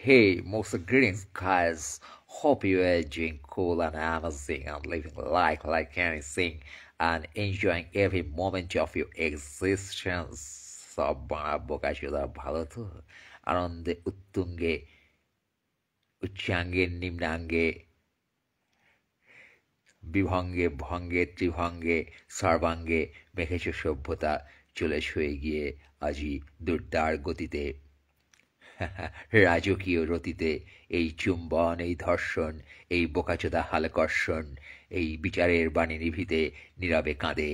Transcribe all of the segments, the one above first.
Hey, most greetings, guys. Hope you are doing cool and amazing and living life like anything and enjoying every moment of your existence. সব বাড়া বোকাচোদা ভালো তো আনন্দে উত্তুঙ্গে উচ্চাঙ্গে নিম্নাঙ্গে বিভঙ্গে ভঙ্গে ত্রিভঙ্গে সর্বাঙ্গে মেখেছ সভ্যতা চলেছ এগিয়ে আজি দুর্দার গতিতে রাজকীয় রতিতে এই চুম্বন এই ধর্ষণ এই বোকাচোদা হালকর্ষণ এই বিচারের বাণী নিভিতে নীরবে কাঁদে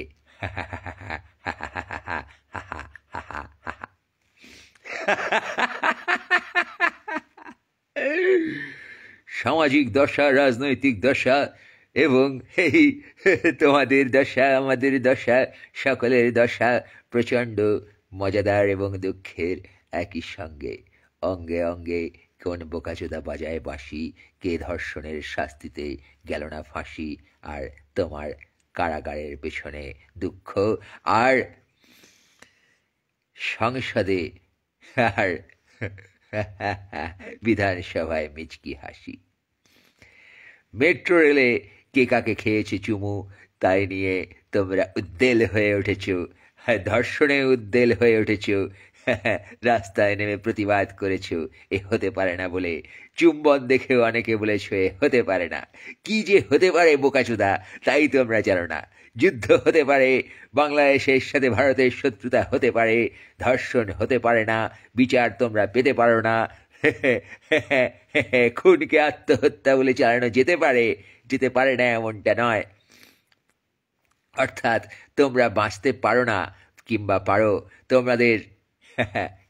সামাজিক দশা রাজনৈতিক দশা এবং এই তোমাদের দশা আমাদের দশা সকলের দশা প্রচণ্ড মজাদার এবং দুঃখের একই সঙ্গে অঙ্গে অঙ্গে কোন বোকাচোদা বাজায় বাঁশি কে ধর্ষণের শাস্তিতে গেল না ফাঁসি আর তোমার কারাগারের পেছনে দুঃখ আর সংসদে আর বিধানসভায় মিচকি হাসি মেট্রো রেলে কে কাকে খেয়েছে চুমু তাই নিয়ে তোমরা উদ্বেল হয়ে উঠেছ ধর্ষণে উদ্বেল হয়ে উঠেছ রাস্তায় নেমে প্রতিবাদ করেছ এ হতে পারে না বলে চুম্বন দেখেও অনেকে বলেছ এ হতে পারে না কি যে হতে পারে বোকাচোদা তাই তোমরা জানো না যুদ্ধ হতে পারে বাংলাদেশের সাথে ভারতের শত্রুতা হতে পারে ধর্ষণ হতে পারে না বিচার তোমরা পেতে পারো না খুনকে আত্মহত্যা বলে চালানো যেতে পারে না এমনটা নয় অর্থাৎ তোমরা বাঁচতে পারো না কিংবা পারো তোমাদের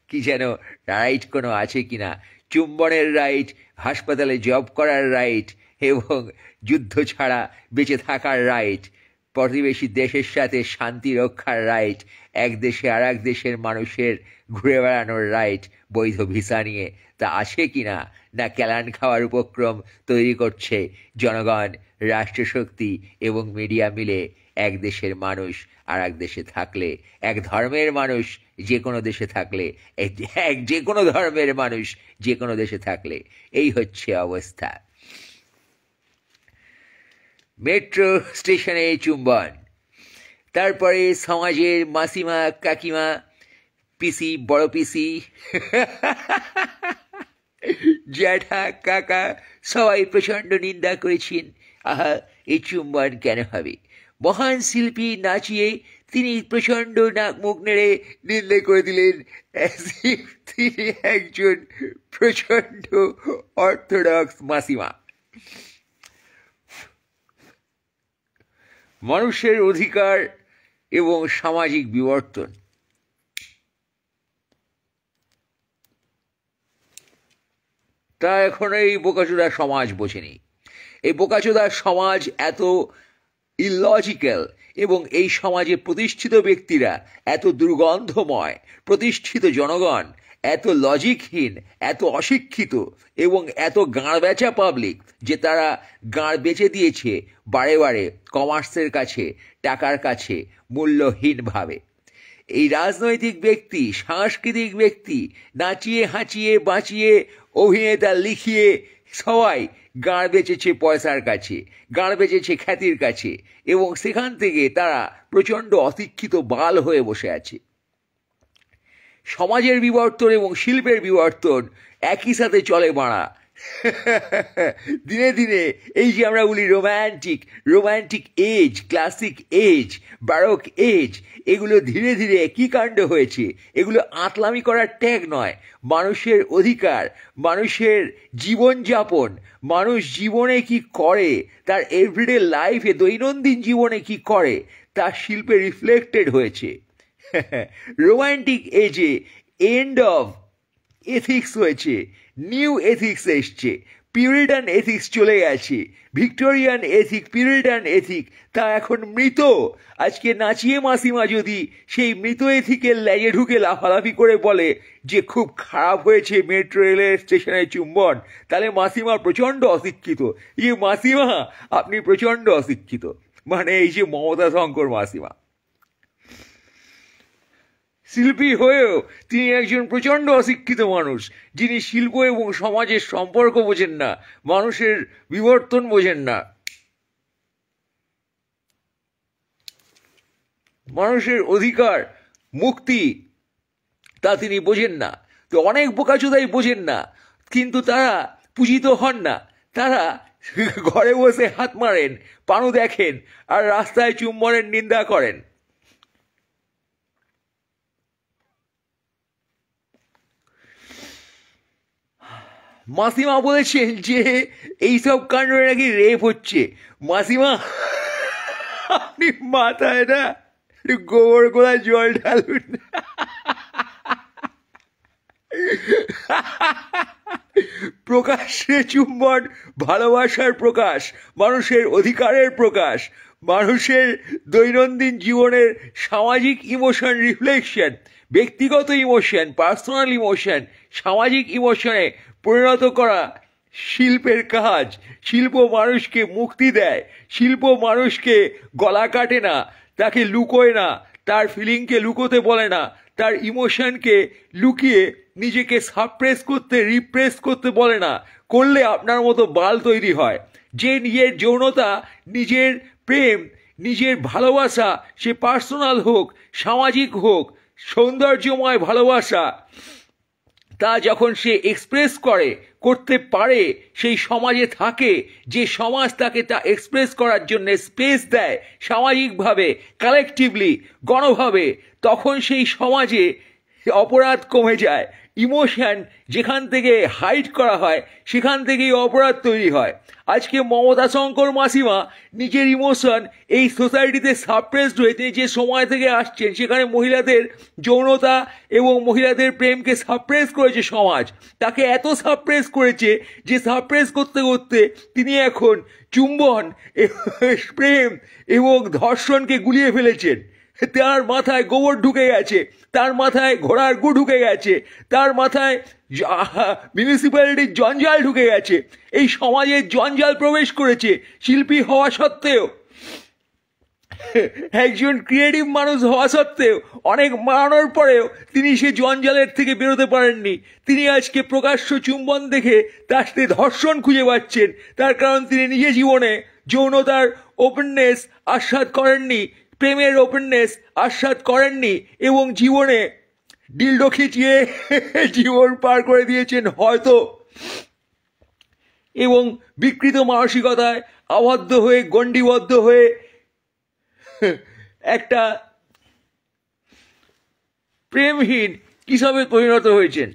কি যেন রাইট কোনো আছে কিনা চুম্বনের রাইট হাসপাতালে জব করার রাইট এবং যুদ্ধ ছাড়া বেঁচে থাকার রাইট প্রতিবেশী দেশের সাথে শান্তি রক্ষার রাইট এক দেশে আর এক দেশের মানুষের ঘুরে বেড়ানোর রাইট বৈধ ভিসা নিয়ে তা আছে কিনা না ক্যালান খাওয়ার উপক্রম তৈরি করছে জনগণ রাষ্ট্রশক্তি এবং মিডিয়া মিলে এক দেশের মানুষ আর এক দেশে থাকলে এক ধর্মের মানুষ যে কোনো দেশে থাকলে যে কোনো ধর্মের মানুষ যে কোনো দেশে থাকলে এই হচ্ছে অবস্থা মেট্রো স্টেশনে চুম্বন তারপরে সমাজের মাসিমা কাকিমা পিসি বড় পিসি জ্যাঠা কাকা সবাই প্রচণ্ড নিন্দা করেছেন আহা এই চুম্বন কেন হবে মহান শিল্পী নাচিয়ে তিনি প্রচণ্ড নাক মুখ নেড়ে নিন্দে করে দিলেন তিনি একজন প্রচণ্ড অর্থোডক্স মাসিমা মানুষের অধিকার এবং সামাজিক বিবর্তন তা এখন এই বোকাচোদা সমাজ বোঝেনি এই বোকাচোদা সমাজ এত ইলজিক্যাল এবং এই সমাজে প্রতিষ্ঠিত ব্যক্তিরা এত দুর্গন্ধময় প্রতিষ্ঠিত জনগণ এত লজিকহীন এত অশিক্ষিত এবং এত গাঁড় বেচা পাবলিক যে তারা গাঁড় বেচে দিয়েছে বারে বারে কমার্সের কাছে টাকার কাছে মূল্যহীনভাবে এই রাজনৈতিক ব্যক্তি সাংস্কৃতিক ব্যক্তি নাচিয়ে হাঁচিয়ে বাঁচিয়ে অভিনেতা লিখিয়ে সবাই গাঁড় বেচেছে পয়সার কাছে গাঁড় বেচেছে খ্যাতির কাছে এবং সেখান থেকে তারা প্রচণ্ড অশিক্ষিত বাল হয়ে বসে আছে সমাজের বিবর্তন এবং শিল্পের বিবর্তন একই সাথে চলে বাড়া দিনে দিনে এই যে আমরা বলি romantic age classic age baroque age এগুলো ধীরে ধীরে কী কাণ্ড হয়েছে এগুলো আতলামি করার ট্যাগ নয় মানুষের অধিকার মানুষের জীবনযাপন মানুষ জীবনে কি করে তার এভরিডে লাইফে দৈনন্দিন জীবনে কি করে তার শিল্পে রিফ্লেক্টেড হয়েছে রোম্যান্টিক এজে এন্ড অফ এথিক্স হয়েছে নিউ এথিক্স এসছে পিউরিটান এথিক্স চলে গেছে ভিক্টোরিয়ান এথিক পিউরিটান এথিক তা এখন মৃত আজকে নাচিয়ে মাসিমা যদি সেই মৃত এথিকের ল্যাজে ঢুকে লাফালাফি করে বলে যে খুব খারাপ হয়েছে মেট্রো রেলের স্টেশনে চুম্বন তাহলে মাসিমা প্রচণ্ড অশিক্ষিত মাসিমা আপনি প্রচণ্ড অশিক্ষিত মানে এই যে মমতা শঙ্কর মাসিমা শিল্পী হয়েও তিনি একজন প্রচণ্ড অশিক্ষিত মানুষ, যিনি শিল্প এবং সমাজের সম্পর্ক বোঝেন না, মানুষের বিবর্তন বোঝেন না, মানুষের অধিকার মুক্তি তা তিনি বোঝেন না। তো অনেক বোকাচোদাই বোঝেন না, কিন্তু তারা পূজিত হন না। তারা ঘরে বসে হাত মারেন, পানু দেখেন, আর রাস্তায় চুম্বনের নিন্দা করেন। মাসিমা বলেছেন যে এইসব কাণ্ডে নাকি রেপ হচ্ছে। মাসিমা, আপনি মাথায় না একটু গোবর গোলা জল ঢালুন। প্রকাশ্যে চুম্বন ভালোবাসার প্রকাশ, মানুষের অধিকারের প্রকাশ, মানুষের দৈনন্দিন জীবনের সামাজিক ইমোশন রিফ্লেকশন, ব্যক্তিগত ইমোশন, পার্সোনাল ইমোশন সামাজিক ইমোশনে পরিণত করা শিল্পের কাজ। শিল্প মানুষকে মুক্তি দেয়, শিল্প মানুষকে গলা কাটে না, তাকে লুকোয় না, তার ফিলিংকে লুকোতে বলে না, তার ইমোশনকে লুকিয়ে নিজেকে সাপ্রেস করতে, রিপ্রেস করতে বলে না। করলে আপনার মতো বাল তৈরি হয়। যে নিজের যৌনতা, নিজের প্রেম, নিজের ভালোবাসা, সে পার্সোনাল হোক, সামাজিক হোক, সৌন্দর্যময় ভালোবাসা, তা যখন সে এক্সপ্রেস করতে পারে, সেই সমাজে থাকে, যে সমাজ তাকে তা এক্সপ্রেস করার জন্য স্পেস দেয় সামাজিকভাবে, কালেকটিভলি, গণভাবে, তখন সেই সমাজে অপরাধ কমে যায়। ইমোশন যেখান থেকে হাইড করা হয়, সেখান থেকেই অপরাধ তৈরি হয়। আজকে মমতা শঙ্কর মাসিমা নিজের ইমোশন এই সোসাইটিতে সাপ্রেসড হয়ে, তিনি যে সময় থেকে আসছেন সেখানে মহিলাদের যৌনতা এবং মহিলাদের প্রেমকে সাপ্রেস করেছে সমাজ। তাকে এত সাপ্রেস করেছে যে সাপ্রেস করতে করতে তিনি এখন চুম্বন, প্রেম এবং ধর্ষণকে গুলিয়ে ফেলেছেন। তার মাথায় গোবর ঢুকে গেছে, তার মাথায় ঘোড়ার গু ঢুকে গেছে, তার মাথায় মিউনিসিপ্যালিটির জঞ্জাল ঢুকে গেছে। এই সমাজের জঞ্জাল প্রবেশ করেছে শিল্পী হওয়া সত্ত্বেও, একজন ক্রিয়েটিভ মানুষ হওয়া সত্ত্বেও, অনেক মারানোর পরেও তিনি সে জঞ্জালের থেকে বেরোতে পারেননি। তিনি আজকে প্রকাশ্য চুম্বন দেখে তার সাথে ধর্ষণ খুঁজে পাচ্ছেন। তার কারণ তিনি নিজে জীবনে যৌনতার ওপেননেস আস্বাদ করেননি, প্রেমের ওপেননেস আস্বাদ করেননি, এবং জীবনে ডিলডো খিচিয়ে জীবন পার করে দিয়েছেন হয়তো, এবং বিকৃত মানসিকতায় আবদ্ধ হয়ে, গণ্ডিবদ্ধ হয়ে একটা প্রেমহীন কিসবে পরিণত হয়েছেন,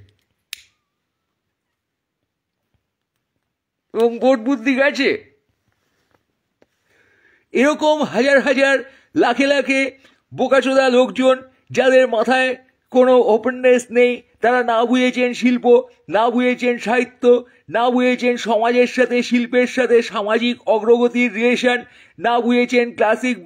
এবং বোধ বুদ্ধি গেছে। এরকম হাজার হাজার, লাখে লাখে বোকাচোদা লোকজন, যাদের মাথায় কোনো ওপেননেস নেই, তারা না বুঝেছেন শিল্প, না বুঝেছেন সাহিত্য, না বুঝেছেন সমাজের সাথে, শিল্পের সাথে সামাজিক অগ্রগতির রিলেশন, না বুঝেছেন classic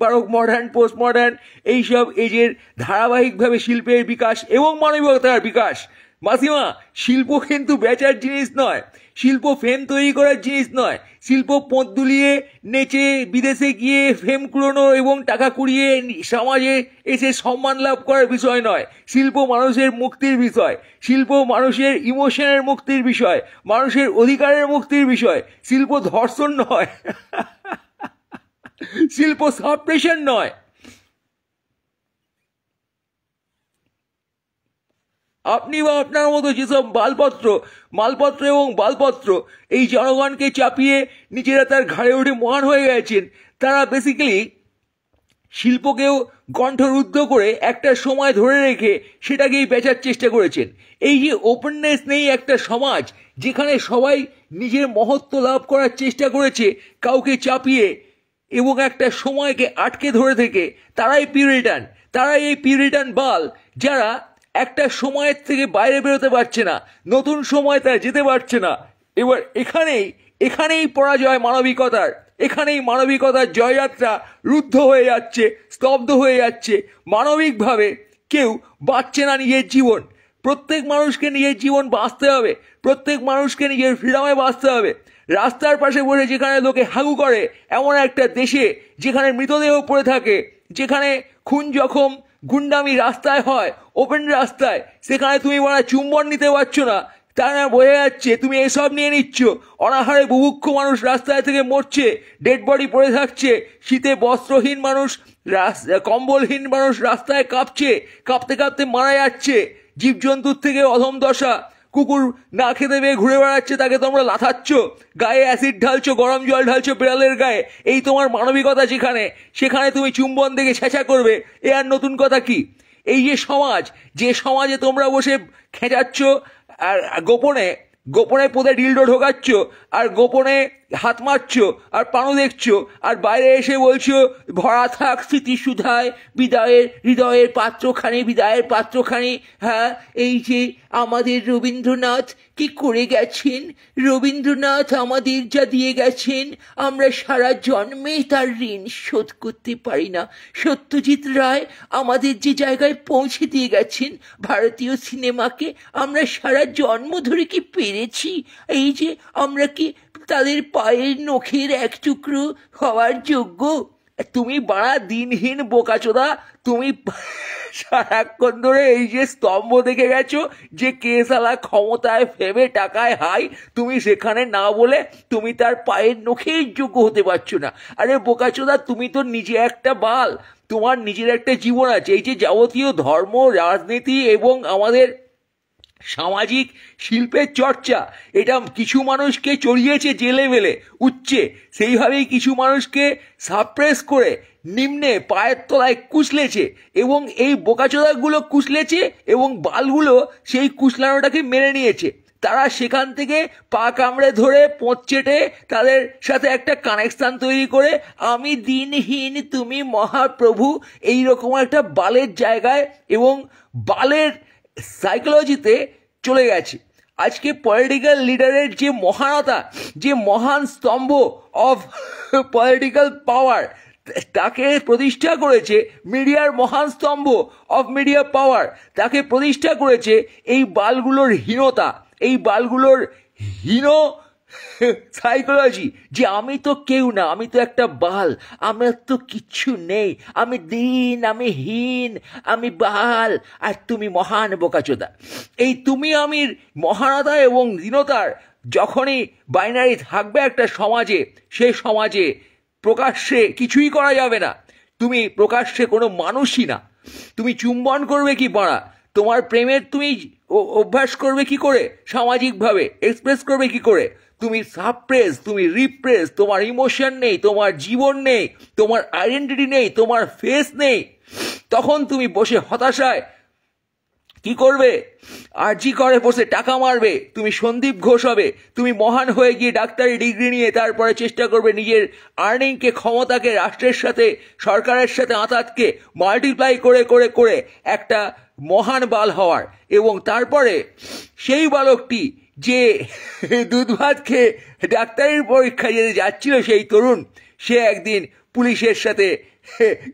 baroque modern, post modern এইসব এজের ধারাবাহিকভাবে শিল্পের বিকাশ এবং মানবিকতার বিকাশ। মাসিমা, শিল্প কিন্তু বেচার জিনিস নয়, শিল্প ফেম তৈরি করার জিনিস নয়, শিল্প পথ দুলিয়ে নেচে বিদেশে গিয়ে ফেম কুড়োনো এবং টাকা কুড়িয়ে সমাজে এসে সম্মান লাভ করার বিষয় নয়। শিল্প মানুষের মুক্তির বিষয়, শিল্প মানুষের ইমোশনের মুক্তির বিষয়, মানুষের অধিকারের মুক্তির বিষয়। শিল্প ধর্ষণ নয়, শিল্প সাপ্রেশন নয়। আপনি বা আপনার মতো যেসব মালপত্র এবং বালপত্র এই জনগণকে চাপিয়ে নিজেরা তার ঘাড়ে উঠে মহান হয়ে গেছেন, তারা বেসিক্যালি শিল্পকেও কণ্ঠরুদ্ধ করে একটা সময় ধরে রেখে সেটাকেই বেচার চেষ্টা করেছেন। এই যে ওপেননেস নেই একটা সমাজ, যেখানে সবাই নিজের মহত্ব লাভ করার চেষ্টা করেছে কাউকে চাপিয়ে এবং একটা সময়কে আটকে ধরে থেকে, তারাই পিউরিটান, তারাই এই পিউরিটান বাল, যারা একটা সময়ের থেকে বাইরে বেরোতে পারছে না, নতুন সময় তারা যেতে পারছে না। এবার এখানেই পরাজয় মানবিকতার, এখানেই মানবিকতার জয়যাত্রা রুদ্ধ হয়ে যাচ্ছে, স্তব্ধ হয়ে যাচ্ছে। মানবিকভাবে কেউ বাঁচছে না নিজের জীবন। প্রত্যেক মানুষকে নিজের জীবন বাঁচতে হবে, প্রত্যেক মানুষকে নিজের ফ্রিডমে বাঁচতে হবে। রাস্তার পাশে বসে যেখানে লোকে হাগু করে, এমন একটা দেশে যেখানে মৃতদেহ পড়ে থাকে, যেখানে খুন জখম গুন্ডামি রাস্তায় হয়, ওপেন রাস্তায়, সেখানে তুমি বাড়া চুম্বন নিতে পারছো না। তা না, বোঝা যাচ্ছে তুমি এসব নিয়ে নিচ্ছ। অনাহারে বুভুক্ষ মানুষ রাস্তায় থেকে মরছে, ডেড বডি পড়ে থাকছে, শীতে বস্ত্রহীন মানুষ, কম্বলহীন মানুষ রাস্তায় কাঁপছে, কাঁপতে কাঁপতে মারা যাচ্ছে। জীবজন্তুর থেকে অধম দশা, কুকুর না খেতে পেয়ে ঘুরে বেড়াচ্ছে, তাকে তোমরা লাথাচ্ছ, গায়ে অ্যাসিড ঢালছো, গরম জল ঢালছো বিড়ালের গায়ে। এই তোমার মানবিকতা যেখানে, সেখানে তুমি চুম্বন দেখে ছেঁচা করবে, এ আর নতুন কথা কি? এই যে সমাজ, যে সমাজে তোমরা বসে খেঁচাচ্ছ আর গোপনে গোপনে পোদে ডিলডো ঢোকাচ্ছ, আর গোপনে হাত মারছো আর পানু দেখছো, আর বাইরে এসে বলছো ভরা থাক স্মৃতিসুধায় বিদায়ের হৃদয়ের পাত্রখানি, বিদায়ের পাত্রখানি। হ্যাঁ, এই যে আমাদের রবীন্দ্রনাথ কি করে গেছেন, রবীন্দ্রনাথ আমাদের যা দিয়ে গেছেন আমরা সারা জন্মে তার ঋণ শোধ করতে পারি না। সত্যজিৎ রায় আমাদের যে জায়গায় পৌঁছে দিয়ে গেছেন ভারতীয় সিনেমাকে, আমরা সারা জন্ম ধরে কি পেরেছি? এই যে আমরা কি তাদের পায়ের নখের এক টুকরো হওয়ার যোগ্য? তুমি বাড়া দিনহীন বোকাচোদা, তুমি সারাক্ষণ ধরে এই যে স্তম্ভ দেখে গেছো যে কে সালা ক্ষমতায় ফেবে টাকায় হাই, তুমি সেখানে না বলে তুমি তার পায়ের নখের যোগ্য হতে পারছো না। আরে বোকাচোদা, তুমি তো নিজে একটা বাল, তোমার নিজের একটা জীবন আছে। এই যে যাবতীয় ধর্ম, রাজনীতি এবং আমাদের সামাজিক শিল্পের চর্চা, এটা কিছু মানুষকে চড়িয়েছে যে লেভেলে উচ্চে, সেইভাবেই কিছু মানুষকে সাপ্রেস করে নিম্নে পায়ের তলায় কুচলেছে, এবং এই বোকাচোদাগুলো কুচলেছে এবং বালগুলো সেই কুচলানোটাকে মেনে নিয়েছে। তারা সেখান থেকে পা কামড়ে ধরে পোঁচ চেটে তাদের সাথে একটা কানেকশান তৈরি করে আমি দিনহীন তুমি মহাপ্রভু, এইরকম একটা বালের জায়গায় এবং বালের সাইকোলজিতে চলে গেছে। আজকে পলিটিক্যাল লিডারের যে মহানতা, যে মহান স্তম্ভ অফ পলিটিক্যাল পাওয়ার, তাকে প্রতিষ্ঠা করেছে মিডিয়ার মহান স্তম্ভ অফ মিডিয়া পাওয়ার, তাকে প্রতিষ্ঠা করেছে এই বালগুলোর হীনতা, এই বালগুলোর হীন সাইকোলজি, যে আমি তো কেউ না, আমি তো একটা বাল, আমার তো কিচ্ছু নেই, আমি দিন, আমি হীন, আমি বাল, আর তুমি মহান বোকাচোদা। এই তুমি আমির মহানতা এবং দীনতার যখনই বাইনারি থাকবে একটা সমাজে, সেই সমাজে প্রকাশ্যে কিছুই করা যাবে না। তুমি প্রকাশ্যে কোনো মানুষই না। তুমি চুম্বন করবে কি বাড়া? তোমার প্রেমের তুমি অভ্যাস করবে কি করে? সামাজিকভাবে এক্সপ্রেস করবে কি করে? তুমি সাপ্রেস, তুমি রিপ্রেস, তোমার ইমোশন নেই, তোমার জীবন নেই, তোমার আইডেন্টিটি নেই, তোমার ফেস নেই। তখন তুমি বসে হতাশায় কি করবে? আরজি করে বসে টাকা মারবে, তুমি সন্দীপ ঘোষ হবে, তুমি মহান হয়ে গিয়ে ডাক্তারি ডিগ্রি নিয়ে তারপরে চেষ্টা করবে নিজের আর্নিংকে, ক্ষমতাকে, রাষ্ট্রের সাথে, সরকারের সাথে আঁতাতকে মাল্টিপ্লাই করে করে করে একটা মহান বাল হওয়ার। এবং তারপরে সেই বালকটি যে দুধ ভাত খেয়ে ডাক্তারির পরীক্ষায় যেতে যাচ্ছিল, সেই তরুণ, সে একদিন পুলিশের সাথে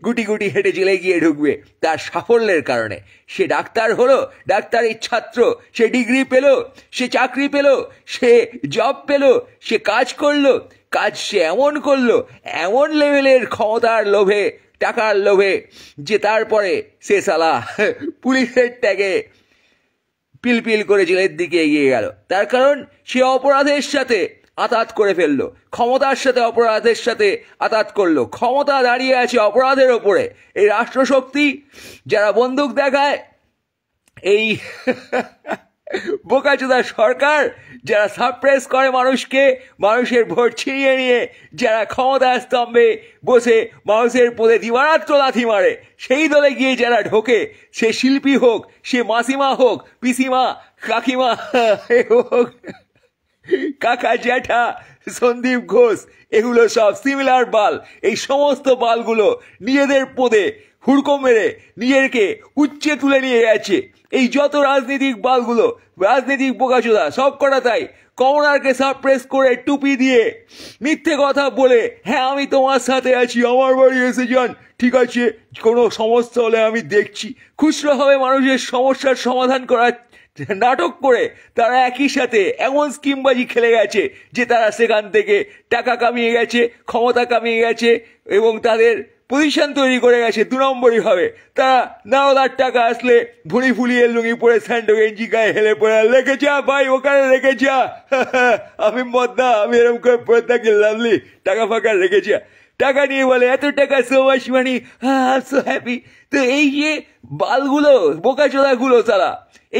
গুটি গুটি হেঁটে জেলে গিয়ে ঢুকবে তার সাফল্যের কারণে। সে ডাক্তার হলো, ডাক্তারির ছাত্র, সে ডিগ্রি পেল, সে চাকরি পেল, সে জব পেল, সে কাজ করলো, কাজ সে এমন করলো, এমন লেভেলের ক্ষমতার লোভে, টাকার লোভে, যে তারপরে সে সালা পুলিশের ট্যাগে পিলপিল করে জেলের দিকে এগিয়ে গেল। তার কারণ সে অপরাধের সাথে আতাত করে ফেললো, ক্ষমতার সাথে অপরাধের সাথে আতাত করলো। ক্ষমতা দাঁড়িয়ে আছে অপরাধের ওপরে। এই রাষ্ট্রশক্তি যারা বন্দুক দেখায়, এই বোকাচোদা সরকার যারা সাপ্রেস করে মানুষকে, মানুষের ভোট ছিনিয়ে নিয়ে যারা ক্ষমতার স্তম্ভে বসে মানুষের পদে দিবারাত্র লাথি মারে, সেই দলে গিয়ে যারা ঢোকে, সে শিল্পী হোক, সে মাসিমা হোক, পিসিমা, কাকিমা হোক, কাকা, জ্যাঠা, সন্দীপ ঘোষ, এগুলো সব সিমিলার বাল। এই সমস্ত বালগুলো নিজেদের পদে হুড়কো মেরে নিজেকে উচ্চে তুলে নিয়ে গেছে। এই যত রাজনৈতিক বালগুলো, রাজনৈতিক বোকাচোদা, সব কটা তাই কমনারকে সাপ্রেস করে টুপি দিয়ে মিথ্যে কথা বলে, হ্যাঁ আমি তোমার সাথে আছি, আমার বাড়ি এসে যান, ঠিক আছে, কোনো সমস্যা হলে আমি দেখছি, খুচরোভাবে মানুষের সমস্যার সমাধান করার নাটক করে তারা একই সাথে এমন স্কিমবাজি খেলে গেছে যে তারা সেখান থেকে টাকা কামিয়ে গেছে, ক্ষমতা কামিয়ে গেছে, এবং তাদের পজিশন তৈরি করে গেছে 2 নম্বরই হবে। তারা নাওদার টাকা আসলে ভুঁড়ি ফুলিয়ে লুঙ্গি পরে স্যান্ডো গেঞ্জি গায়ে হেলে পড়ে রেখে যা ভাই, ওখানে রেখে যা। আমি মদ্দা, আমি এরকম করে পড়ে থাকি, লাভলি টাকা ফাঁকা রেখে যা। টাকা নিয়ে বলে এত টাকা, so much money, so happy. তো এই যে বালগুলো, বোকাচোদাগুলো, তারা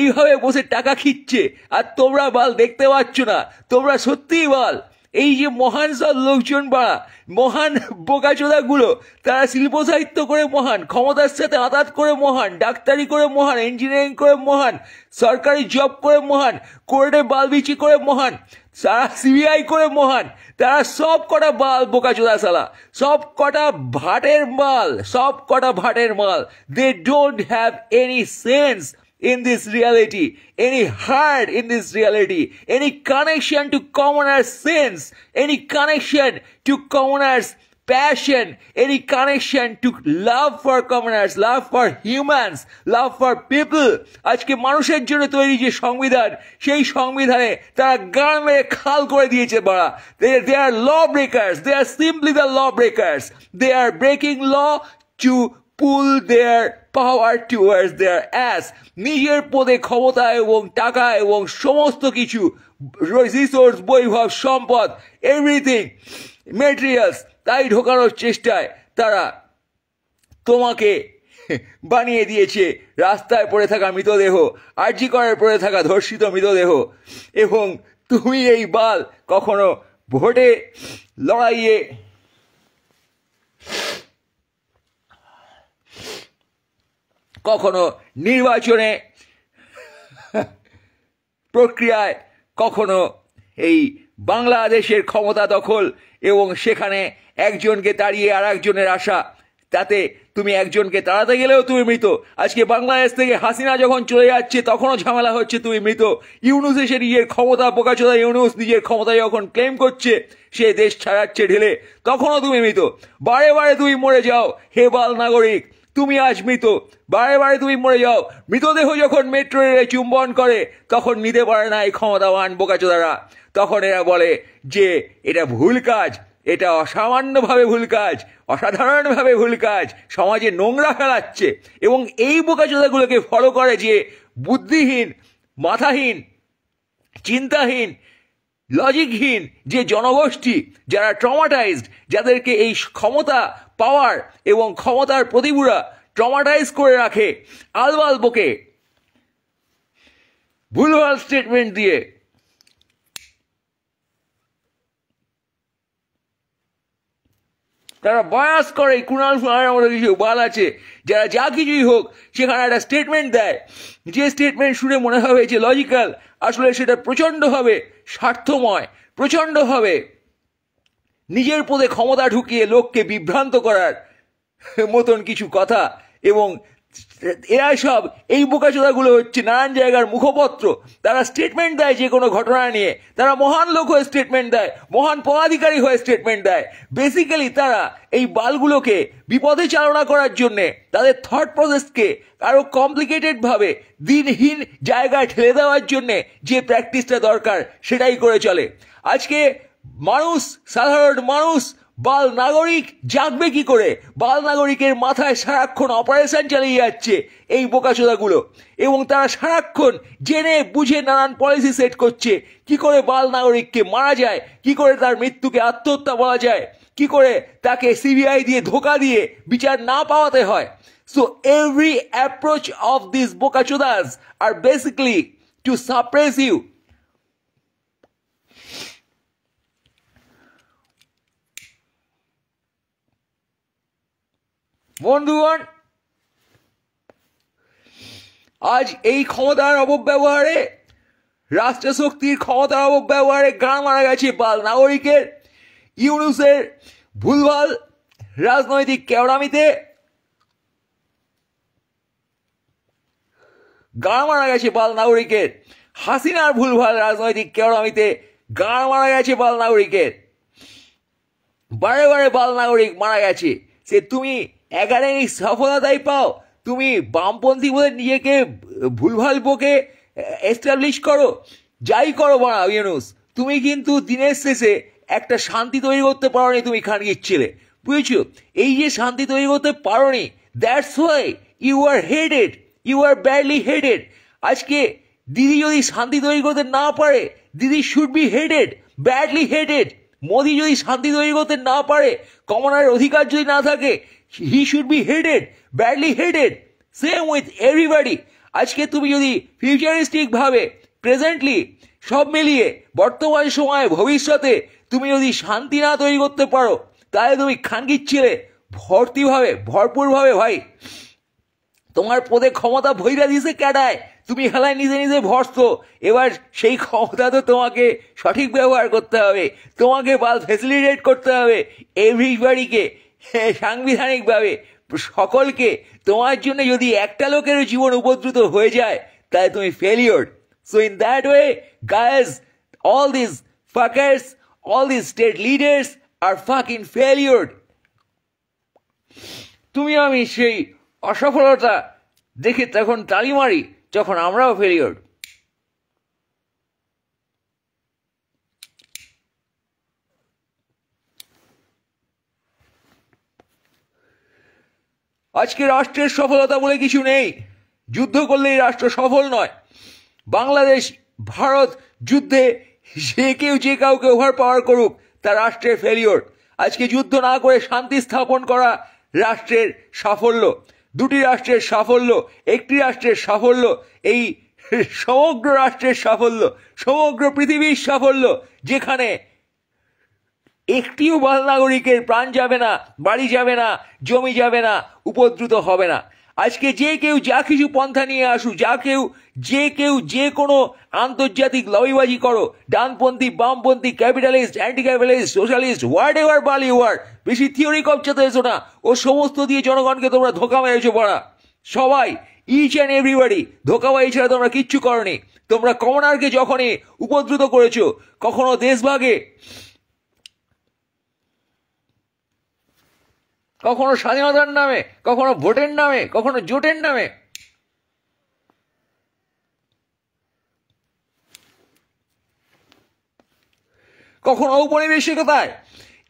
এইভাবে বসে টাকা খিচ্ছে, আর তোমরা বাল দেখতে পাচ্ছ না। তোমরা সত্যিই বাল। এই যে মহান সব লোকজন বাড়া, মহান বোকাচোদাগুলো, তারা শিল্প সাহিত্য করে মহান, ক্ষমতার সাথে আঘাত করে মহান, ডাক্তারি করে মহান, ইঞ্জিনিয়ারিং করে মহান, সরকারি জব করে মহান, কোর্টে বালবিচি করে মহান, সারা সিবিআই করে মহান। তারা সব কটা বাল বোকাচোদা শালা, সব কটা ভাটের মাল, সব কটা ভাটের মাল। They don't have any sense in this reality, any heart in this reality, any connection to commoners' sense, any connection to commoners' passion, any connection to love for commoners, love for humans, love for people. আজকে মানুষের জন্য তৈরি যে সংবিধান, সেই সংবিধানে তারা গান মেরে খাল করে দিয়েছে বাড়া। They are law breakers, they are simply the law breakers. They are breaking law to pull their power towards their ass. নিজের পদে, ক্ষমতা এবং টাকা এবং সমস্ত কিছু, রিসোর্স, বৈভব, সম্পদ, এভরিথিং, মেটেরিয়ালস, তাই ঢোকানোর চেষ্টায় তারা তোমাকে বানিয়ে দিয়েছে রাস্তায় পড়ে থাকা মৃতদেহ, আরজি করের পড়ে থাকা ধর্ষিত মৃতদেহ। এবং তুমি এই বাল কখনো ভোটে লড়াইয়ে, কখনো নির্বাচনে প্রক্রিয়ায়, কখনো এই বাংলাদেশের ক্ষমতা দখল এবং সেখানে একজনকে তাড়িয়ে আর একজনের আশা, তাতে তুমি একজনকে তাড়াতে গেলেও তুমি মৃত। আজকে বাংলাদেশ থেকে হাসিনা যখন চলে যাচ্ছে তখনও ঝামেলা হচ্ছে, তুমি মৃত। ইউনুস এসে নিজের ক্ষমতা, বোকাচোদা ইউনুস নিজের ক্ষমতা যখন ক্লেম করছে, সে দেশ ছাড়াচ্ছে ঢেলে, তখনও তুমি মৃত। বারে বারে তুমি মরে যাও হে বাল নাগরিক, তুমি আজ মৃত। বারে বারে তুমি মরে যাও। মৃতদেহ যখন মেট্রো রেলে চুম্বন করে তখন নিতে পারে না এই ক্ষমতাবান বোকাচোদারা। তখন এরা বলে যে এটা ভুল কাজ, এটা অসামান্যভাবে ভুল কাজ, অসাধারণভাবে ভুল কাজ, সমাজে নোংরা ফেলাচ্ছে। এবং এই বোকাচোদাগুলোকে ফলো করে যে বুদ্ধিহীন, মাথাহীন, চিন্তাহীন, লজিকহীন যে জনগোষ্ঠী, যারা ট্রমাটাইজড, যাদেরকে এই ক্ষমতা, পাওয়ার এবং ক্ষমতার প্রতিভূরা ট্রমাটাইজ করে রাখে আলবাল বকে, ভুলভাল স্টেটমেন্ট দিয়ে। তারা বায়াস করে, কুণাল ফুনালের মতো কিছু বাল আছে যারা যা কিছুই হোক সেখানে একটা স্টেটমেন্ট দেয়, যে স্টেটমেন্ট শুনে মনে হবে যে লজিক্যাল, আসলে সেটা প্রচণ্ডভাবে স্বার্থময়, প্রচণ্ডভাবে নিজের পদে ক্ষমতা ঢুকিয়ে লোককে বিভ্রান্ত করার মতন কিছু কথা। এবং এরা সব, এই বোকাচোদাগুলো হচ্ছে নানান জায়গার মুখপত্র। তারা স্টেটমেন্ট দেয় যে কোনো ঘটনা নিয়ে, তারা মহান লোক হয়ে স্টেটমেন্ট দেয়, মহান পদাধিকারী হয়ে স্টেটমেন্ট দেয়। বেসিক্যালি তারা এই বালগুলোকে বিপদে চালনা করার জন্যে, তাদের থট প্রসেসকে আরও কমপ্লিকেটেডভাবে দিনহীন জায়গায় ঠেলে দেওয়ার জন্যে যে প্র্যাকটিসটা দরকার সেটাই করে চলে। আজকে মানুষ, সাধারণ মানুষ, বাল নাগরিক জাগবে কি করে? বাল নাগরিকের মাথায় সারাক্ষণ অপারেশন চালিয়ে যাচ্ছে এই বোকাচোদাগুলো, এবং তারা সারাক্ষণ জেনে বুঝে নানান পলিসি সেট করছে কি করে বাল নাগরিককে মারা যায়, কি করে তার মৃত্যুকে আত্মহত্যা বলা যায়, কি করে তাকে সিবিআই দিয়ে ধোকা দিয়ে বিচার না পাওয়াতে হয়। So every approach of this বোকাচোদাস are basically to suppress you. বন্ধুগণ, আজ এই ক্ষমতার অপব্যবহারে, রাষ্ট্রশক্তির ক্ষমতার অপব্যবহারে গান মারা গেছে বাল নাগরিকের। ইউনুসের ভুলভাল রাজনৈতিক কেওড়ামিতে গান মারা গেছে বাল নাগরিকের। হাসিনার ভুলভাল রাজনৈতিক কেওড়ামিতে গান মারা গেছে বাল নাগরিকের। বারে বারে বাল নাগরিক মারা গেছে। সে তুমি একাডেমিক সফলতাই পাও, তুমি বামপন্থী বলে নিজেকে ভুলভাল বকে এস্টাবলিশ করো, যাই করো বাড়া ইউনুস, তুমি কিন্তু দিনের শেষে একটা শান্তি তৈরি করতে পারো নি। তুমি খানকির ছেলে, বুঝেছো? এই যে শান্তি তৈরি করতে পারোনি, that's why you are headed, you are badly headed. আজকে দিদি যদি শান্তি তৈরি করতে না পারে, দিদি should be headed, badly headed. Modi যদি শান্তি তৈরি করতে না পারে, কমনারের অধিকার যদি না থাকে, he should be headed, badly headed. Same with everybody. আজকে তুমি যদি ফিউচারিস্টিক ভাবে প্রেজেন্টলি সব মিলিয়ে বর্তমান সময়ে ভবিষ্যতে তুমি যদি শান্তি না তৈরি করতে পারো, তাহলে তুমি খানকির ছেলে ভরপুরভাবে ভাই তোমার পদে ক্ষমতা ভৈরা দিছে ক্যাডায়, তুমি হেলায় নিজে নিজে ভরছ। এবার সেই ক্ষমতা তো তোমাকে সঠিক ব্যবহার করতে হবে, তোমাকে ফেসিলিটেট করতে হবে এভরিবডিকে সাংবিধানিকভাবে সকলকে। তোমার জন্য যদি একটা লোকের জীবন উপদ্রুত হয়ে যায়, তাহলে তুমি failure. So in that way guys, all these fuckers, all these state leaders are fucking failure. তুমি আমি সেই অসফলতা দেখে তখন তালি মারি, যখন আমরাও ফেলিওর। আজকে রাষ্ট্রের সফলতা বলে কিছু নেই। যুদ্ধ করলেই রাষ্ট্র সফল নয়। বাংলাদেশ ভারত যুদ্ধে যে কাউকে ওভার পাওয়ার করুক, তা রাষ্ট্রের ফেলিওর। আজকে যুদ্ধ না করে শান্তি স্থাপন করা রাষ্ট্রের সাফল্য। দুটি রাষ্ট্রের সাফল্য, একটি রাষ্ট্রের সাফল্য, এই সমগ্র রাষ্ট্রের সাফল্য, সমগ্র পৃথিবীর সাফল্য, যেখানে একটিও বাল নাগরিকের প্রাণ যাবে না, বাড়ি যাবে না, জমি যাবে না, উপদ্রুত হবে না। আজকে যে কেউ যা কিছু পন্থা নিয়ে আসুক, যে কেউ যে কোনো আন্তর্জাতিক লবিবাজি করো, ডানপন্থী, বামপন্থী, capitalist, anti capitalist, socialist, whatever বাল ইউ আর, বেশি থিওরি কপচাতে এসো না। ও সমস্ত দিয়ে জনগণকে তোমরা ধোকা মেরেছো পড়া। সবাই, ইচ অ্যান্ড এভরিবডি ধোকাবাজি ছাড়া তোমরা কিচ্ছু করনি। তোমরা কমনারকে যখনই উপদ্রুত করেছো, কখনো দেশভাগে, কখনো স্বাধীনতার নামে, কখনো ভোটের নামে, কখনো জোটের নামে, কখনো ঔপনিবেশিকতায়,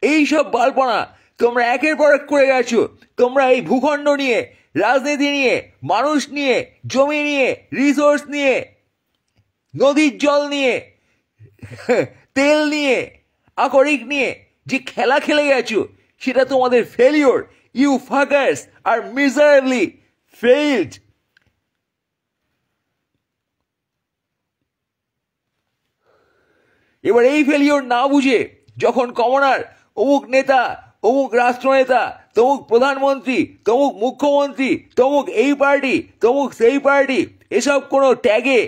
এইসব বালপনা তোমরা একের পর এক করে গেছো। তোমরা এই ভূখণ্ড নিয়ে, রাজনীতি নিয়ে, মানুষ নিয়ে, জমি নিয়ে, রিসোর্স নিয়ে, নদীর জল নিয়ে, তেল নিয়ে, আকরিক নিয়ে যে খেলা খেলে গেছো, সেটা তোমাদের failure. You fuckers are miserably failed. এবার এই ফেলিওর না বুঝে যখন কমনার অমুক নেতা, অমুক রাষ্ট্রনেতা, তমুক প্রধানমন্ত্রী, তমুক মুখ্যমন্ত্রী, তমুক এই পার্টি, তমুক সেই পার্টি, এসব কোনো ট্যাগে,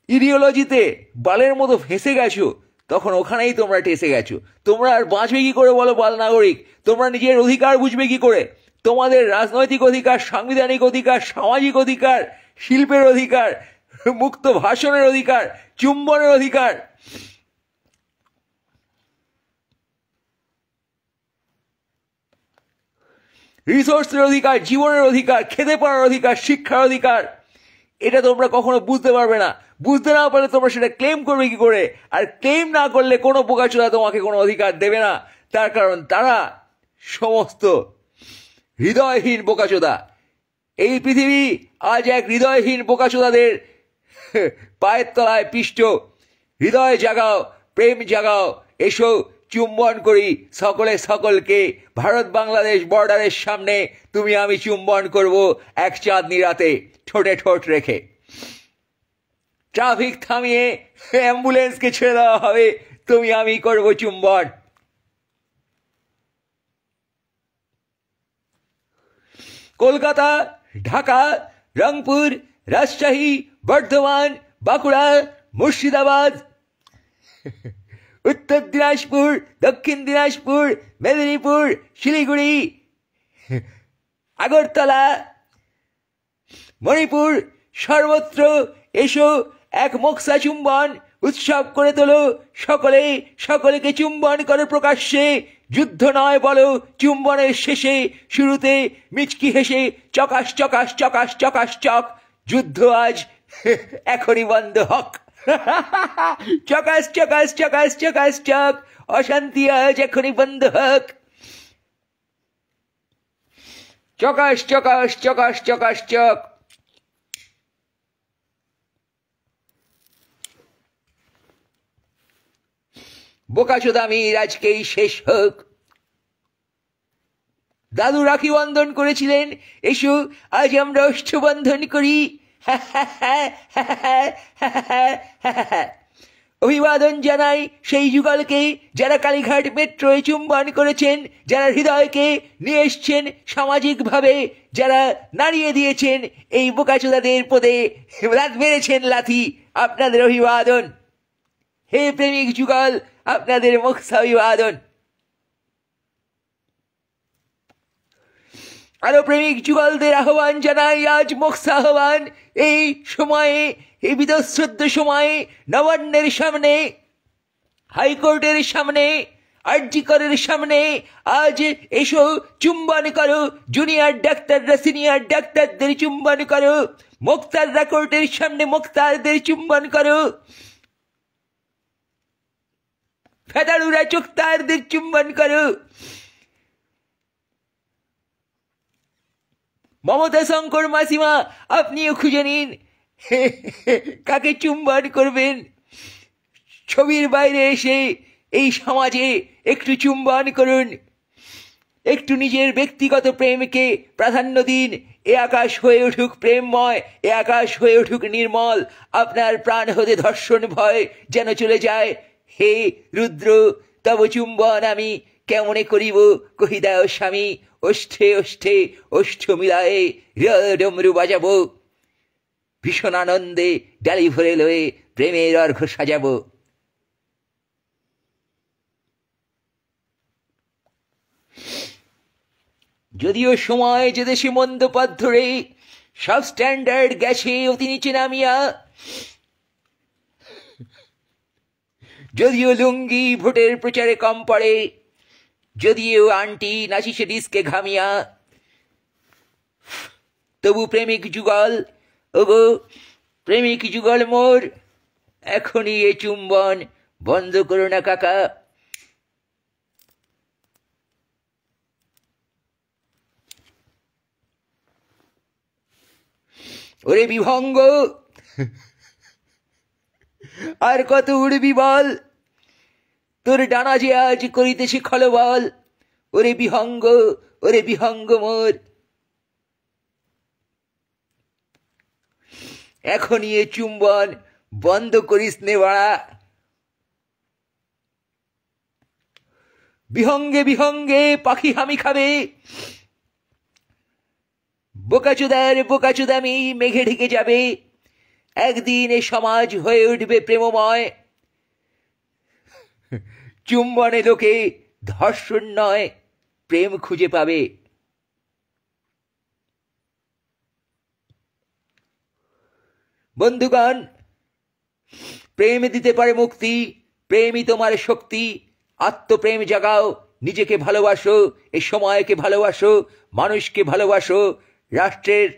ইডিওলজিতে বালের মতো ফেঁসে গেছো, তখন ওখানেই তোমরা টেসে গেছো। তোমরা আর বাঁচবে কি করে বলো বাল নাগরিক? তোমরা নিজের অধিকার বুঝবে কি করে? তোমাদের রাজনৈতিক অধিকার, সাংবিধানিক অধিকার, সামাজিক অধিকার, শিল্পের অধিকার, মুক্ত ভাষণের অধিকার, চুম্বনের অধিকার, রিসোর্সের অধিকার, জীবনের অধিকার, খেতে পাওয়ার অধিকার, শিক্ষার অধিকার, এটা তোমরা কখনো বুঝতে পারবে না। বুঝতে না পারলে তোমরা সেটা ক্লেম করবে কি করে? আর ক্লেম না করলে কোনো বোকাচোদা তোমাকে কোনো অধিকার দেবে না। তার কারণ তারা সমস্ত হৃদয়হীন বোকাচোদা। এই পৃথিবী আজ এক হৃদয়হীন বোকাচোদাদের পায়ের তলায় পিষ্ট। হৃদয় জাগাও, প্রেম জাগাও, এসো চুম্বন করি সকলে সকলকে। ভারত বাংলাদেশ বর্ডারের সামনে তুমি আমি চুম্বন করব এক চাঁদনি রাতে, ঠোঁটে ঠোঁট রেখে। ট্রাফিক থামিয়ে অ্যাম্বুলেন্সকে ছেড়ে দেওয়া হবে, তুমি আমি করব চুম্বন। কলকাতা, ঢাকা, রংপুর, রাজশাহী, বর্ধমান, বাঁকুড়া, মুর্শিদাবাদ, উত্তর দিনাজপুর, দক্ষিণ দিনাজপুর, মেদিনীপুর, শিলিগুড়ি, আগরতলা, মণিপুর, সর্বত্র এসো এক মোক্সা চুম্বন উৎসব করে তোলো। সকলে সকলকে চুম্বন করে প্রকাশ্যে। যুদ্ধ নয় বলো, চুম্বনের শেষে, শুরুতে মিচকি হেসে চকাশ চকাশ চকাশ চকাশ চক। যুদ্ধ আজ এখনই বন্ধ হক। চকাশ চকাশ চকাশ চকাশ চক। অশান্তি আজ এখনই বন্ধ হোক। চকাস চকাস চকাস চকাস চক। বোকাচোদামির আজকেই শেষ হোক। দাদু রাখি বন্ধন করেছিলেন, এসো আজ আমরা অষ্টবন্ধন করি। অভিবাদন জানাই সেই যুগলকে যারা কালীঘাট মেট্রোয় চুম্বন করেছেন, যারা হৃদয়কে নিয়ে এসছেন সামাজিকভাবে, যারা নাড়িয়ে দিয়েছেন এই বোকাচোদাদের পদে, মেরেছেন লাথি। আপনাদের অভিবাদন। হে প্রেমিক যুগল, আপনাদের মুক্তা অভিবাদন। আরো প্রেমিক যুগলদের আহ্বান জানাই, আজ মুক্তা আহ্বান। এই সময়ে, এই বিতশ্রদ্ধ সময়ে, নবান্নের সামনে, হাইকোর্টের সামনে, আরজি করের সামনে আজ এসো, চুম্বন করো। জুনিয়র ডাক্তাররা সিনিয়র ডাক্তারদের চুম্বন করো। মুক্তাররা কোর্টের সামনে মুক্তারদের চুম্বন করো। ফেদারুরা চোক্তারদের চুম্বন করো। মমতা শঙ্কর মাসিমা, আপনিও খুঁজে নিন কাকে চুম্বন করবেন। ছবির বাইরে এসে এই সমাজে একটু চুম্বন করুন, একটু নিজের ব্যক্তিগত প্রেমকে প্রাধান্য দিন। এ আকাশ হয়ে উঠুক প্রেমময়, এ আকাশ হয়ে উঠুক নির্মল। আপনার প্রাণ হতে ধর্ষণ ভয় যেন চলে যায়। হে রুদ্র, তব চুম্বন আমি কেমনে করিব কহিদাও স্বামী। ওষ্ঠে ওষ্ঠে ওষ্ঠ মিলায়ে ডমরু বাজাবো, ভীষণ আনন্দে ডালি ভরে লয়ে প্রেমের অর্ঘ্য সাজাবো। যদিও সময় যে দেশে মন্দ পথ ধরে সব স্ট্যান্ডার্ড গেছে অতি নিচে নামিয়া, যদিও লুঙ্গি ভোটের প্রচারে কম পড়ে, যদিও আন্টি নাচিছে ডিস্কে ঘামিয়া, তবু প্রেমিক যুগল, ওগো প্রেমিক যুগল মোর, এখনই এ চুম্বন বন্ধ করো না কাকা। ওরে বিভঙ্গ, আর কত উড়বি বল, তোর ডানা যে আজ করিতেছে খলবল। ওরে বিহঙ্গ, ওরে বিহঙ্গ মোর, এখনই এ চুম্বন বন্ধ করিস নে বাড়া। বিহঙ্গে বিহঙ্গে পাখি হামি খাবে, বোকাচোদার বোকাচোদামি মেঘে ঢেকে যাবে। একদিন এ সমাজ হয়ে উঠবে প্রেমময়। চুম্বনে লোকে ধর্ষণ নয় প্রেম খুঁজে পাবে। বন্ধুগণ, প্রেম দিতে পারে মুক্তি, প্রেমই তোমার শক্তি। আত্মপ্রেম জাগাও, নিজেকে ভালোবাসো, এ সময়কে ভালোবাসো, মানুষকে ভালোবাসো। রাষ্ট্রের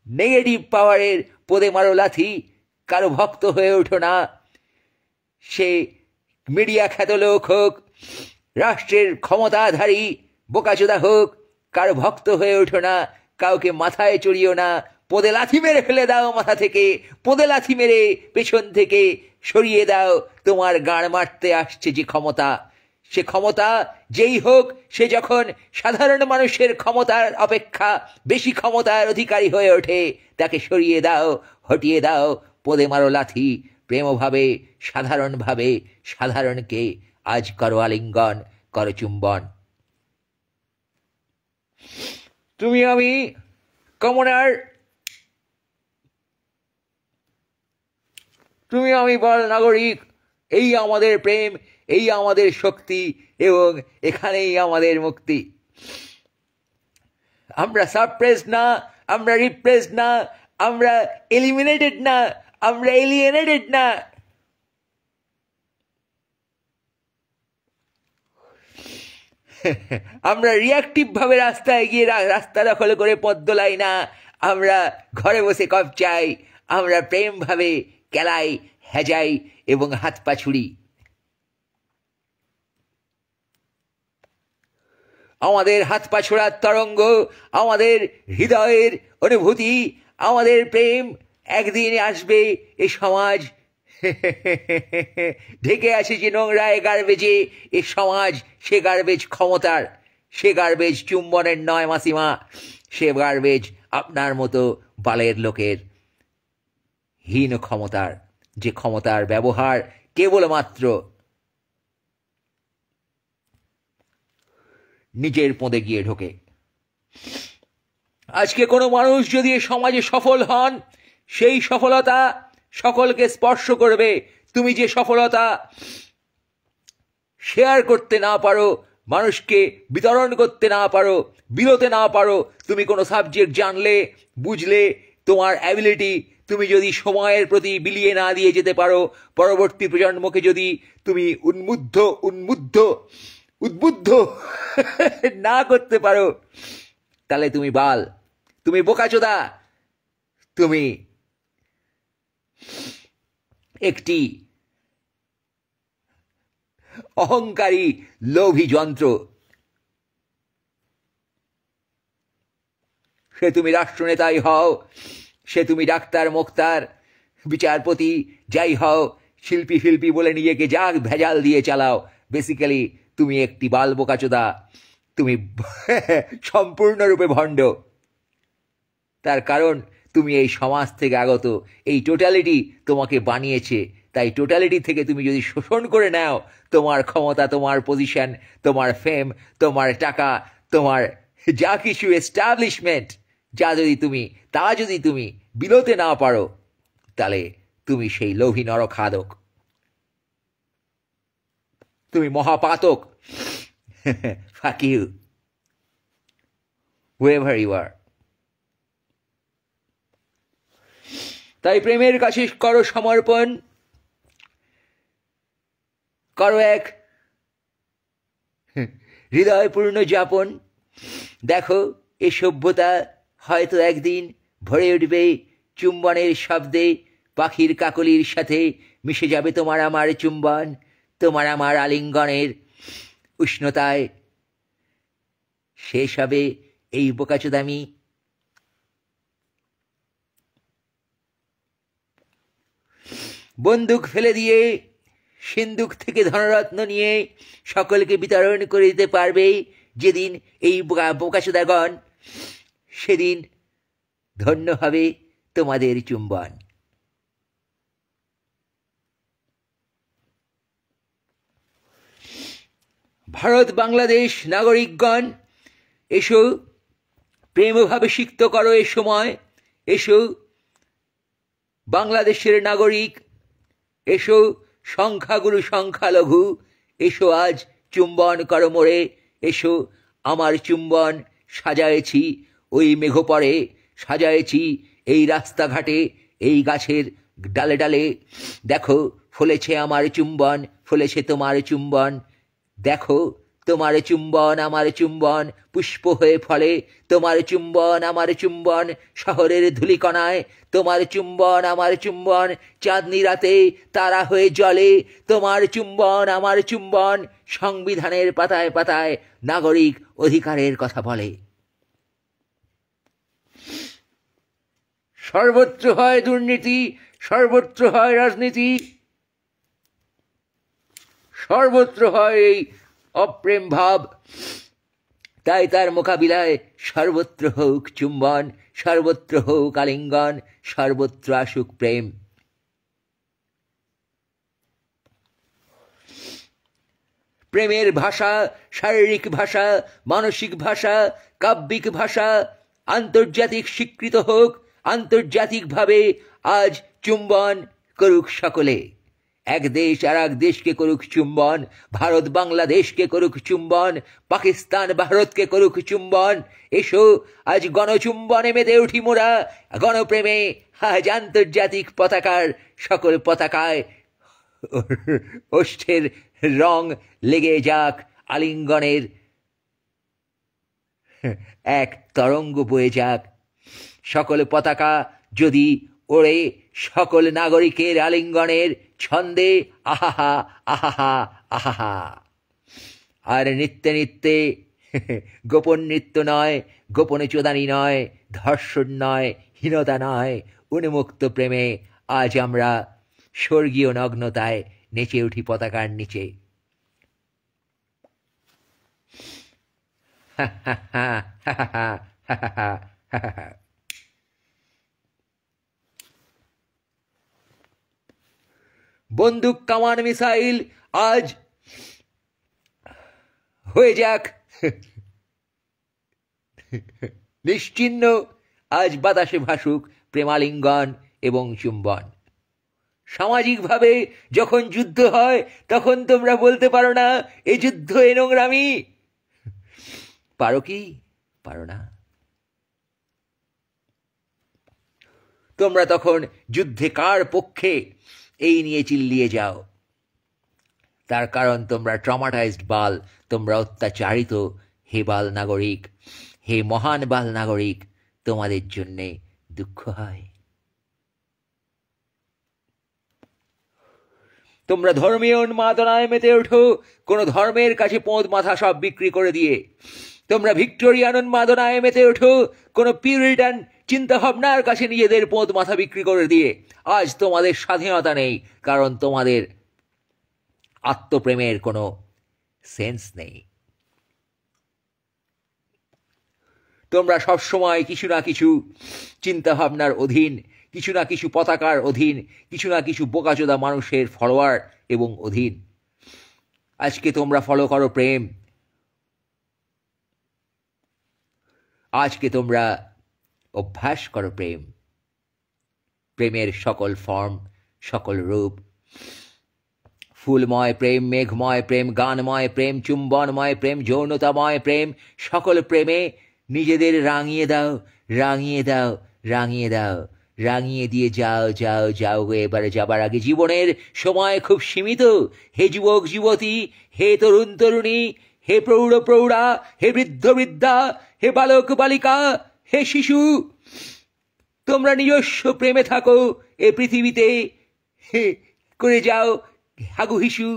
নেগেটিভ পাওয়ারের পদে মারো লাথি, কারো ভক্ত হয়ে ওঠো না। সে মিডিয়া খ্যাত লোক হোক, রাষ্ট্রের ক্ষমতাধারী বোকাচোদা হোক, কারো ভক্ত হয়ে ওঠো না। কাউকে মাথায় চড়িও না। পদে লাথি মেরে ফেলে দাও মাথা থেকে, পদে লাথি মেরে পেছন থেকে সরিয়ে দাও তোমার গাঁড় মারতে আসছে যে ক্ষমতা। সে ক্ষমতা যেই হোক, সে যখন সাধারণ মানুষের ক্ষমতার অপেক্ষা বেশি ক্ষমতার অধিকারী হয়ে ওঠে, তাকে সরিয়ে দাও, হটিয়ে দাও, পদে মারো লাথি। প্রেমভাবে, সাধারণভাবে সাধারণকে আজ করো আলিঙ্গন, করো চুম্বন। তুমি আমি কমনার, তুমি আমি বল নাগরিক। এই আমাদের প্রেম, এই আমাদের শক্তি, এবং এখানেই আমাদের মুক্তি। আমরা সাপ্রেস না, আমরা রিপ্রেস না, আমরা এলিমিনেটেড না, আমরা এলিয়েনেটেড না। আমরা রিয়াক্টিভ ভাবে রাস্তায় গিয়ে রাস্তা দখল করে পথ দোলাই না, আমরা ঘরে বসে কপ চাই। আমরা প্রেম ভাবে কেলাই, হেজাই এবং হাত পা ছুড়ি। আমাদের হাত পা ছোড়ার তরঙ্গ, আমাদের হৃদয়ের অনুভূতি, আমাদের প্রেম একদিন আসবে এ সমাজ ঢেকে আছে যে নোংরায় গার্বেজে এ সমাজ, সে গার্বেজ ক্ষমতার, সে গার্বেজ চুম্বনের নয় মাসিমা, সে গার্বেজ আপনার মতো বালের লোকের হীন ক্ষমতার, যে ক্ষমতার ব্যবহার কেবলমাত্র নিজের পদে গিয়ে ঢোকে। আজকে কোনো মানুষ যদি এ সমাজে সফল হন, সেই সফলতা সকলকে স্পর্শ করবে। তুমি যে সফলতা শেয়ার করতে না পারো, মানুষকে বিতরণ করতে না পারো, বিলোতে না পারো, তুমি কোনো সাবজেক্ট জানলে, বুঝলে, তোমার অ্যাবিলিটি তুমি যদি সময়ের প্রতি বিলিয়ে না দিয়ে যেতে পারো, পরবর্তী প্রজন্মকে যদি তুমি উদ্বুদ্ধ না করতে পারো, তাহলে তুমি বাল, তুমি বোকাচোদা, তুমি একটি অহংকারী লোভী যন্ত্র। সে তুমি রাষ্ট্রনেতাই হও, সে তুমি ডাক্তার, মোক্তার, বিচারপতি যাই হও, শিল্পী বলে নিজেকে যা ভেজাল দিয়ে চালাও, বেসিক্যালি তুমি একটি বাল বোকাচোদা, তুমি সম্পূর্ণরূপে ভণ্ড। তার কারণ তুমি এই সমাজ থেকে আগত, এই টোটালিটি তোমাকে বানিয়েছে। তাই টোটালিটি থেকে তুমি যদি শোষণ করে নাও তোমার ক্ষমতা, তোমার পজিশন, তোমার ফেম, তোমার টাকা, তোমার যা কিছু এস্টাবলিশমেন্ট, তা যদি তুমি বিলোতে না পারো, তাহলে তুমি সেই লোভী নরখাদক, তুমি মহাপাতক। Fuck you, whoever you are. তাই প্রেমের কাছে করো সমর্পণ, করো এক হৃদয়পূর্ণ যাপন। দেখো এ সভ্যতা হয়তো একদিন ভরে উঠবে চুম্বনের শব্দে, পাখির কাকলির সাথে মিশে যাবে তোমার আমার চুম্বন, তোমার আমার আলিঙ্গনের উষ্ণতায়। শেষ হবে এই বোকাচোদামি। বন্দুক ফেলে দিয়ে সিন্দুক থেকে ধনরত্ন নিয়ে সকলকে বিতরণ করে দিতে পারবে যেদিন এই বোকাচোদাগণ, সেদিন ধন্য হবে তোমাদের চুম্বন। ভারত বাংলাদেশ নাগরিকগণ, এসো প্রেমভাবে সিক্ত করো এ সময়, এসো বাংলাদেশের নাগরিক, এসো সংখ্যাগুরু সংখ্যালঘু, এসো আজ চুম্বন করো মোরে, এসো আমার চুম্বন সাজায়েছি ওই মেঘপরে, সাজায়েছি এই রাস্তাঘাটে, এই গাছের ডালে ডালে। দেখো ফলেছে আমার চুম্বন, ফলেছে তোমার চুম্বন। দেখো তোমার চুম্বন আমার চুম্বন পুষ্প হয়ে ফলে, তোমার চুম্বন আমার চুম্বন শহরের ধূলিকণায়, তোমার চুম্বন আমার চুম্বন চাঁদনি রাতে তারা হয়ে জ্বলে, তোমার চুম্বন আমার চুম্বন সংবিধানের পাতায় পাতায় নাগরিক অধিকারের কথা বলে। সর্বত্র হয় দুর্নীতি, সর্বত্র হয় রাজনীতি, সর্বত্র হয় এই অপ্রেম ভাব। তাই তার মোকাবিলায় সর্বত্র হোক চুম্বন, সর্বত্র হোক আলিঙ্গন, সর্বত্র আসুক প্রেম। প্রেমের ভাষা, শারীরিক ভাষা, মানসিক ভাষা, কাব্যিক ভাষা আন্তর্জাতিক স্বীকৃত হোক, আন্তর্জাতিকভাবে আজ চুম্বন করুক সকলে। এক দেশ আর এক দেশকে করুক চুম্বন, ভারত বাংলাদেশকে করুক চুম্বন, পাকিস্তান ভারতকে করুক চুম্বন। এসো আজ গণচুম্বনে মেতে উঠি মোরা, গণপ্রেমে আজ আন্তর্জাতিক পতাকার সকল পতাকায় ওষ্ঠের রং লেগে যাক, আলিঙ্গনের এক তরঙ্গ বয়ে যাক। সকল পতাকা যদি ওড়ে সকল নাগরিকের আলিঙ্গনের ছন্দে, আহাহা আহাহা আহাহা। আর নিত্যে নিত্যে গোপন নৃত্য নয়, গোপনে চোদানি নয়, ধর্ষণ নয়, হীনতা নয়, উন্মুক্ত প্রেমে আজ আমরা স্বর্গীয় নগ্নতায় নেচে উঠি পতাকার নিচে। বন্দুক, কামান, মিসাইল আজ হয়ে যাক নিশ্চিহ্ন। আজ বাতাসে ভাসুক প্রেমালিঙ্গন এবং চুম্বন। সামাজিকভাবে যখন যুদ্ধ হয় তখন তোমরা বলতে পারো না এ যুদ্ধ, এ নোংরামি। পারো কি? পারো না। তোমরা তখন যুদ্ধে কার পক্ষে এই নিয়ে চিল্লিয়ে যাও। তার কারণ তোমরা ট্রমাটাইজড বাল, তোমরা অত্যাচারিত। হে বাল নাগরিক, হে মহান বাল নাগরিক, তোমাদের জন্যে দুঃখ হয়। তোমরা ধর্মীয় উন্মাদনায় মেতে ওঠো, কোন ধর্মের কাছে পোঁদ মাথা সব বিক্রি করে দিয়ে। তোমরা ভিক্টোরিয়ান উন্মাদনায় মেতে ওঠো, কোন পিউরিটান চিন্তা ভাবনার কাছে নিজেদের পোঁদ মাথা বিক্রি করে দিয়ে। আজ তোমাদের স্বাধীনতা নেই, কারণ তোমাদের আত্মপ্রেমের কোনো সেন্স নেই। তোমরা সবসময় কিছু না কিছু চিন্তা ভাবনার অধীন, কিছু না কিছু পতাকার অধীন, কিছু না কিছু বোকাচোদা মানুষের ফলোয়ার এবং অধীন। আজকে তোমরা ফলো করো প্রেম, আজকে তোমরা অভ্যাস করো প্রেম, প্রেমের সকল ফর্ম, সকল রূপ। ফুলময় প্রেম, মেঘময় প্রেম, গানময় প্রেম, চুম্বনময় প্রেম, যৌনতাময় প্রেম, সকল প্রেমে নিজেদের রাঙিয়ে দাও, রাঙিয়ে দাও, রাঙিয়ে দাও, রাঙিয়ে দিয়ে যাও, যাও, যাও। এবারে যাবার আগে জীবনের সময় খুব সীমিত। হে যুবক যুবতী, হে তরুণ তরুণী, হে প্রৌঢ় প্রৌঢ়া, হে বৃদ্ধ বৃদ্ধা, হে বালক বালিকা, হে শিশু, তোমরা নিজস্ব প্রেমে থাকো এ পৃথিবীতে। করে যাও হাগু হিসু,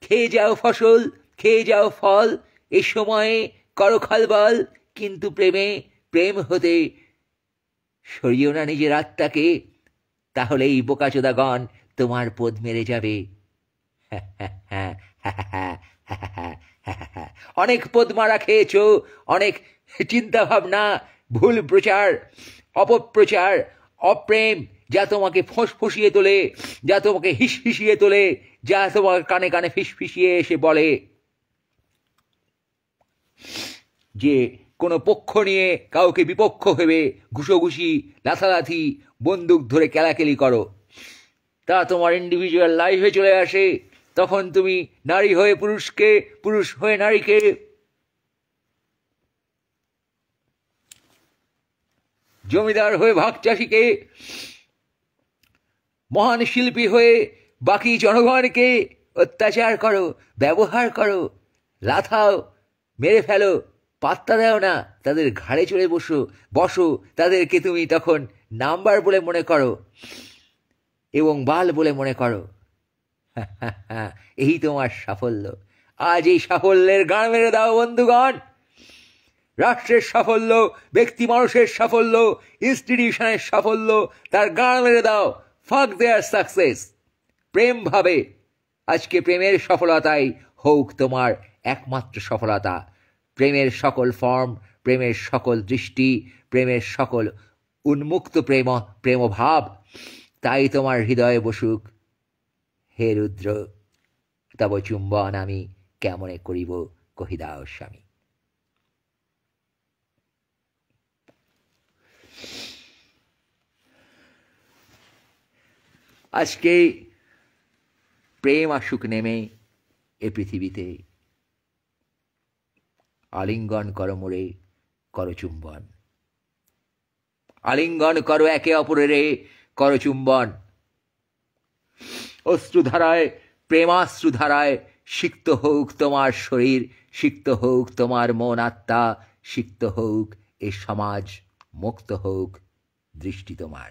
খেয়ে যাও ফসল, খেয়ে যাও ফল। এ সময়ে করো খলবল, কিন্তু প্রেমে, প্রেম হতে সরিও না নিজের আত্মাকে, তাহলে এই বোকাচোদাগণ তোমার পদ মেরে যাবে। অনেক পদ মারা খেয়েছ, অনেক চিন্তা ভাবনা, ভুল প্রচার, অপপ্রচার, অপ্রেম, যা তোমাকে ফসফসিয়ে তোলে, যা তোমাকে হিসফিসিয়ে তোলে, যা তোমার কানে কানে ফিসফিসিয়ে এসে বলে যে কোনো পক্ষ নিয়ে কাউকে বিপক্ষ ভেবে ঘুষোঘুষি, লাথালাথি, বন্দুক ধরে কেলাকেলি করো। তা তোমার ইন্ডিভিজুয়াল লাইফে চলে আসে। তখন তুমি নারী হয়ে পুরুষকে, পুরুষ হয়ে নারীকে, জমিদার হয়ে ভাগ চাষিকে, মহান শিল্পী হয়ে বাকি জনগণকে অত্যাচার করো, ব্যবহার করো, লাথাও, মেরে ফেলো, পাত্তা দাও না। তাদের ঘাড়ে চড়ে বসো। তাদেরকে তুমি তখন নাম্বার বলে মনে করো এবং বাল বলে মনে করো। এই তোমার সাফল্য। আজ এই সাফল্যের গান মেরে দাও বন্ধুগণ। রাষ্ট্রের সাফল্য, ব্যক্তি মানুষের সাফল্য, ইনস্টিটিউশনের সাফল্য, তার গান মেরে দাও। ফাক দেয়ার সাকসেস। প্রেম ভাবে আজকে প্রেমের সফলতাই হোক তোমার একমাত্র সফলতা। প্রেমের সকল ফর্ম, প্রেমের সকল দৃষ্টি, প্রেমের সকল উন্মুক্ত প্রেমভাব তাই তোমার হৃদয়ে বসুক। হে রুদ্র, তব চুম্বন আমি কেমনে করিব কহিদাও স্বামী। আজকে প্রেম আসুক নেমে এ পৃথিবীতে। আলিঙ্গন করো মোরে, করো চুম্বন। আলিঙ্গন করো একে অপরের, করো চুম্বন। অশ্রুধারায়, প্রেমাশ্রুধারায় সিক্ত হোক তোমার শরীর, সিক্ত হোক তোমার মন আত্মা, সিক্ত হোক এ সমাজ, মুক্ত হোক দৃষ্টি তোমার।